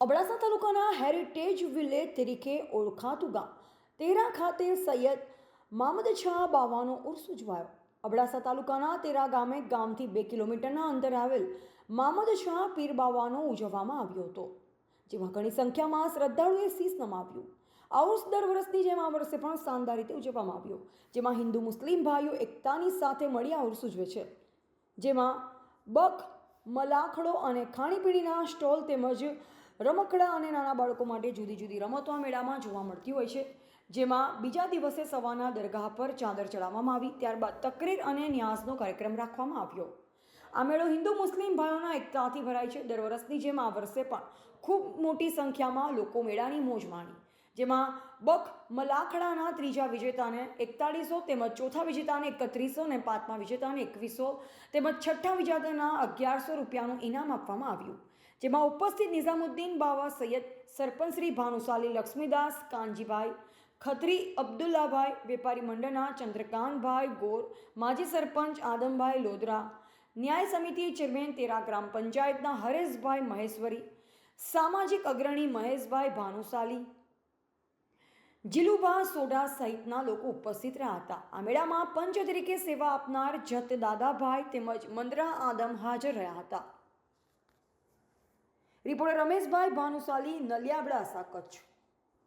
અબડાસા તાલુકાના heritage village તરીકે ઓળખાતું ગામ તેરા ખાતે સૈયદ મામદ શાહ બાવાનો ઉર્સ ઉજવાયો. અબડાસા તાલુકાના તેરા ગામે ગામથી 2 કિલોમીટરના અંતરે આવેલ મામદ શાહ પીર બાવાનો ઉજવવામાં આવ્યો હતો, જેમાં ઘણી સંખ્યામાં શ્રદ્ધાળુઓએ શીશ નમાવ્યું. આ ઉર્સ દર વર્ષની જેમ આ વર્ષે પણ શાનદાર રીતે ઉજવવામાં આવ્યો, જેમાં હિન્દુ મુસ્લિમ ભાઈઓ એકતાની સાથે મળી આ ઉર્સ ઉજવે છે. જેમાં બક, મલાખડો અને ખાણીપીણીના સ્ટોલ તેમજ રમકડા અને નાના બાળકો માટે જુદી જુદી રમતો આ મેળામાં જોવા મળતી હોય છે. જેમાં બીજા દિવસે સવારના દરગાહ પર ચાદર ચડાવવામાં આવી, ત્યારબાદ તકરીર અને ન્યાઝનો કાર્યક્રમ રાખવામાં આવ્યો. આ મેળો હિન્દુ મુસ્લિમ ભાઈઓના એકતાથી ભરાય છે. દર વર્ષની જેમ આ વર્ષે પણ ખૂબ મોટી સંખ્યામાં લોકો મેળાની મોજ માણી, જેમાં બક મલાખડાના ત્રીજા વિજેતાને 4100 તેમજ ચોથા વિજેતાને 3100 અને પાંચમા વિજેતાને 2100 તેમજ છઠ્ઠા વિજેતાના 1100 રૂપિયાનું ઇનામ આપવામાં આવ્યું. જેમાં ઉપસ્થિત નિઝામુદ્દીન બાવા સૈયદ, સરપંચ શ્રી ભાનુશાલી લક્ષ્મીદાસ કાનજીભાઈ ખત્રી, અબ્દુલ્લાભાઈ, વેપારી મંડળના ચંદ્રકાંતભાઈ ગોર, માજી સરપંચ આદમભાઈ લોધરા, ન્યાય સમિતિ ચેરમેન તેરા ગ્રામ પંચાયતના હરેશભાઈ મહેશ્વરી, સામાજિક અગ્રણી મહેશભાઈ ભાનુશાલી, જીલુભા સોઢા સહિતના લોકો ઉપસ્થિત રહ્યા હતા. આ મેળામાં પંચ તરીકે સેવા આપનાર જત દાદાભાઈ તેમજ મંદરા આદમ હાજર રહ્યા હતા. રિપોર્ટર રમેશભાઈ ભાનુશાલી, નલિયા, અબડાસા, કચ્છ.